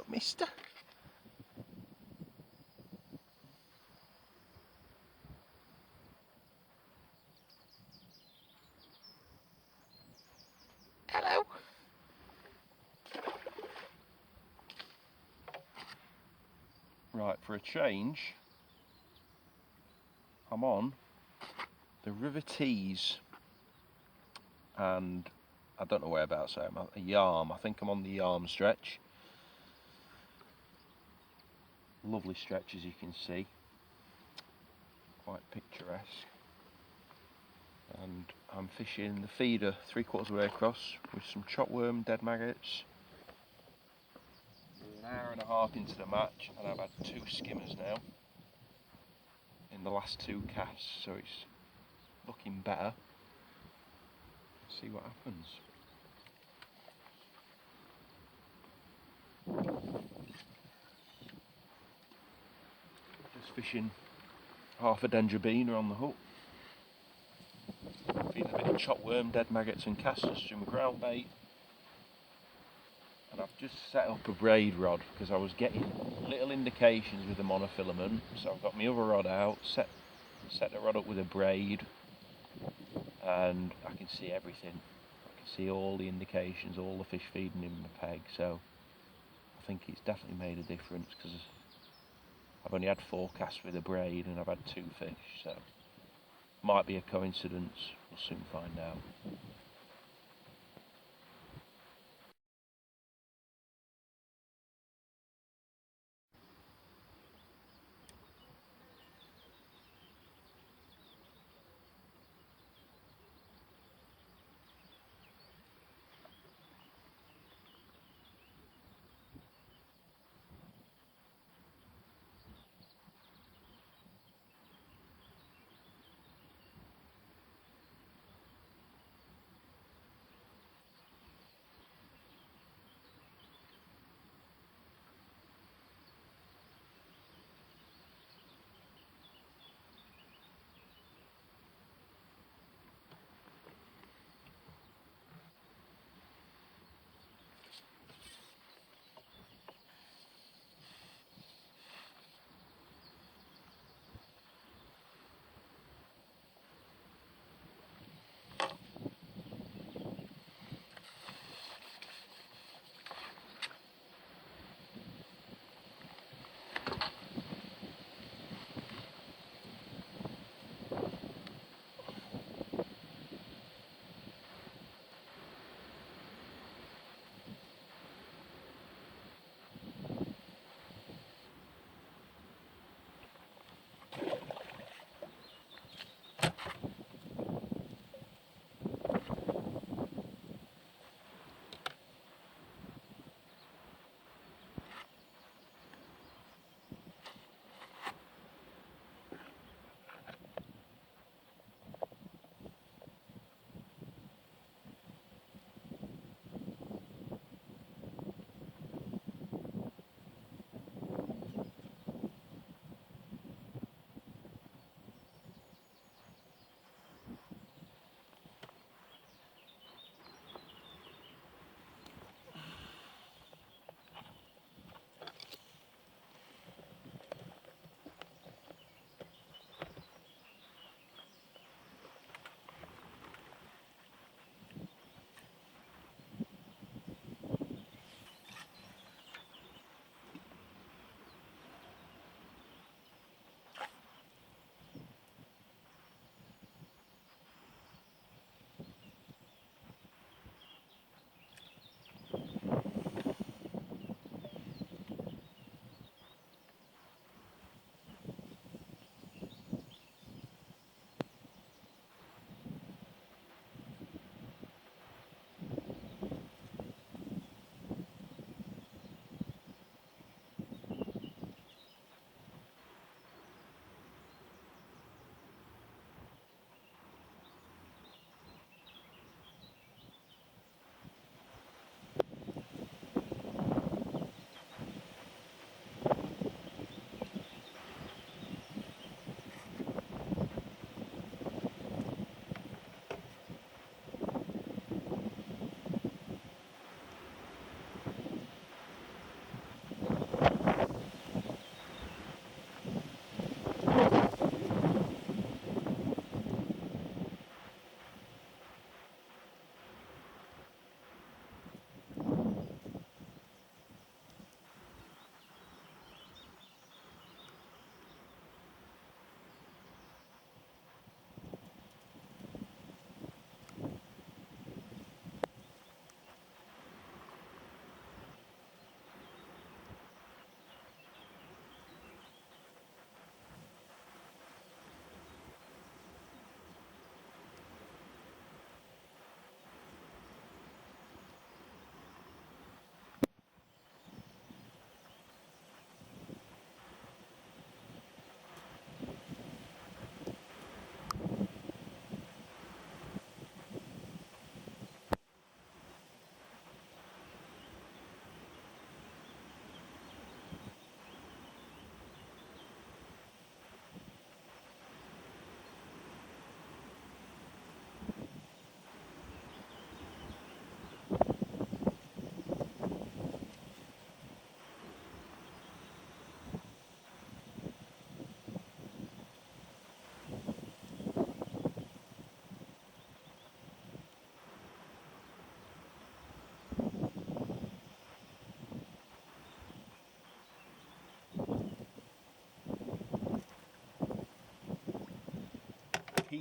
mister. Hello. Right, for a change, I'm on the River Tees, and I don't know whereabouts I am. A Yarm. I think I'm on the Yarm stretch. Lovely stretch, as you can see. Quite picturesque. And I'm fishing the feeder 3/4 of the way across with some chopworm, dead maggots. An hour and a half into the match, and I've had 2 skimmers now in the last 2 casts, so it's looking better. Let's see what happens. Just fishing half a dendrobina on the hook. Feeding a bit of chopworm, dead maggots and casters, some ground bait. And I've just set up a braid rod because I was getting little indications with the monofilament. So I've got my other rod out, set the rod up with a braid, and I can see everything. I can see all the indications, all the fish feeding in the peg. So I think it's definitely made a difference because I've only had 4 casts with a braid and I've had 2 fish. So might be a coincidence. We'll soon find out.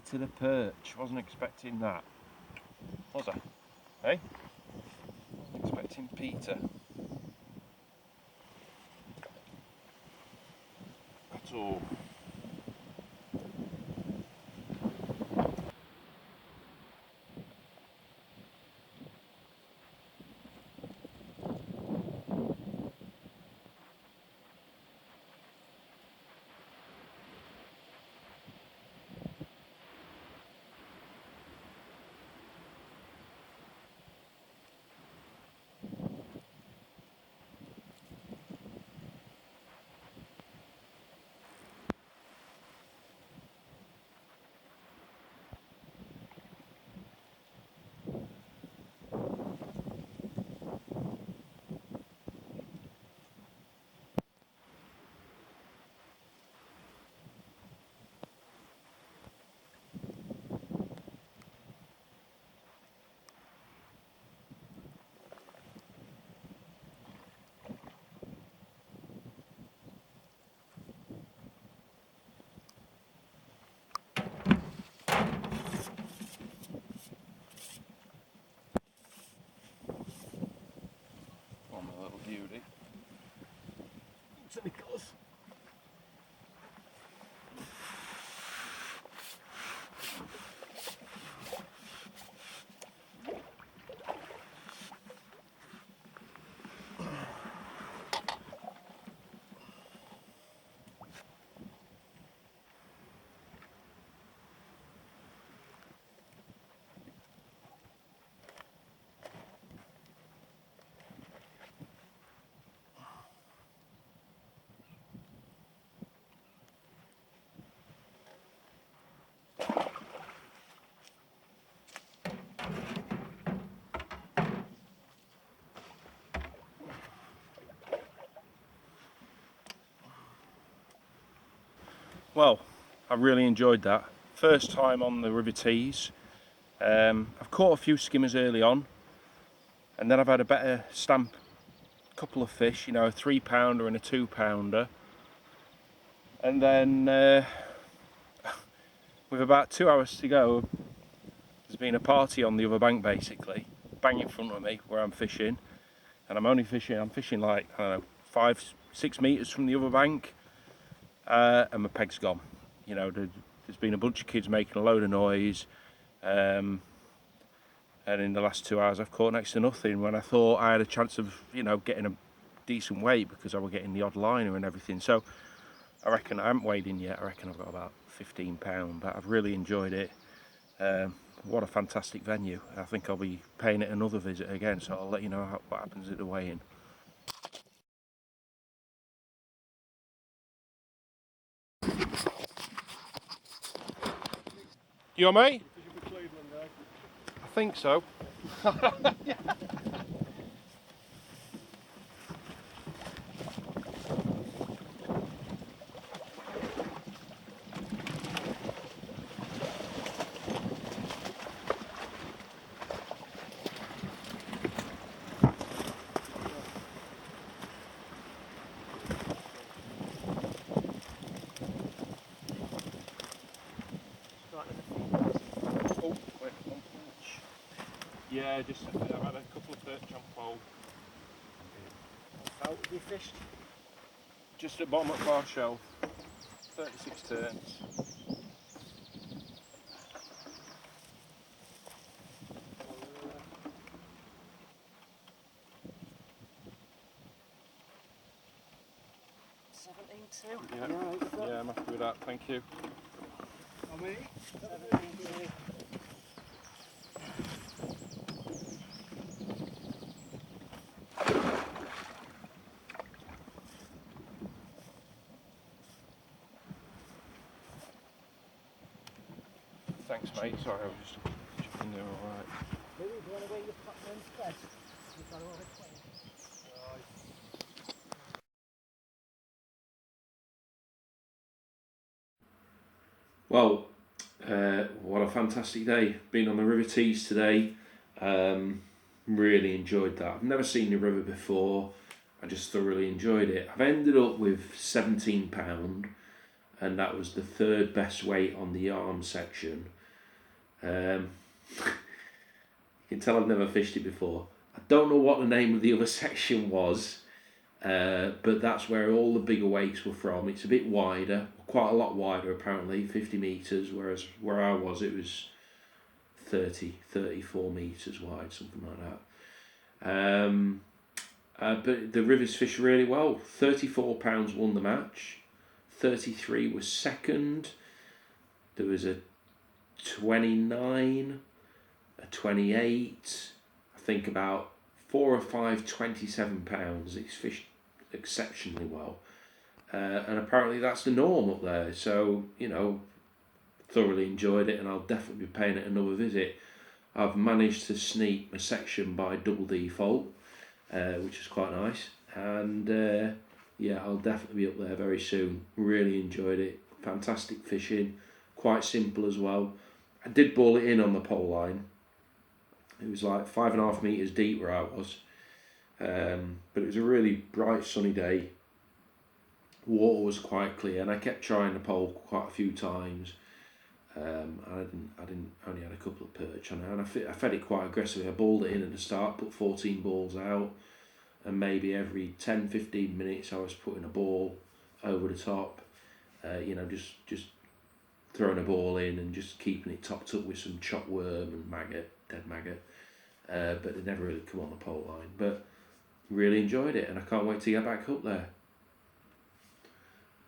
Peter the perch. Wasn't expecting that. Was I? Hey? Wasn't expecting Peter. At all. On my little beauty. To Nicholas. Well, I really enjoyed that. First time on the River Tees. I've caught a few skimmers early on, and then I've had a better stamp couple of fish, you know, a 3-pounder and a 2-pounder. And then with about 2 hours to go, there's been a party on the other bank basically, bang in front of me where I'm fishing. And I'm fishing like, I don't know, 5-6 metres from the other bank. And my peg's gone. You know, there's been a bunch of kids making a load of noise, and in the last 2 hours I've caught next to nothing when I thought I had a chance of, you know, getting a decent weight because I was getting the odd liner and everything. So I reckon I haven't weighed in yet. I reckon I've got about 15 pounds, but I've really enjoyed it. What a fantastic venue. I think I'll be paying it another visit again, so I'll let you know what happens at the weigh-in. You all mate? I think so. Oh, wait, one perch. Yeah, just I've had a couple of perch on pole. How have you fished? Just at bottom of bar shelf, 36 turns. Yeah, I'm happy with that, thank you. How many? 17.2. Thanks mate, sorry I was just jumping there alright. Louis, do you want to weigh your platform spread? You've got over 20. Well, what a fantastic day. Been on the River Tees today. Really enjoyed that. I've never seen the river before. I just thoroughly enjoyed it. I've ended up with 17 pound, and that was the third best weight on the arm section. You can tell I've never fished it before. I don't know what the name of the other section was, but that's where all the bigger wakes were from. It's a bit wider, quite a lot wider apparently, 50 metres, whereas where I was it was 34 metres wide, something like that. But the rivers fished really well. £34 won the match, 33 was second, there was a 29, a 28, I think about 4 or 5 £27. It's fished exceptionally well, and apparently that's the norm up there. So thoroughly enjoyed it, and I'll definitely be paying it another visit. I've managed to sneak my section by double default, which is quite nice, and I'll definitely be up there very soon. Really enjoyed it. Fantastic fishing, quite simple as well. I did ball it in on the pole line. It was like 5.5 metres deep where I was, but it was a really bright sunny day. Water was quite clear, and I kept trying the pole quite a few times. I didn't only had a couple of perch on it, and I fed it quite aggressively. I balled it in at the start, put 14 balls out, and maybe every 10-15 minutes I was putting a ball over the top, just throwing a ball in and just keeping it topped up with some chopped worm and dead maggot, but it never really come on the pole line. But really enjoyed it, and I can't wait to get back up there.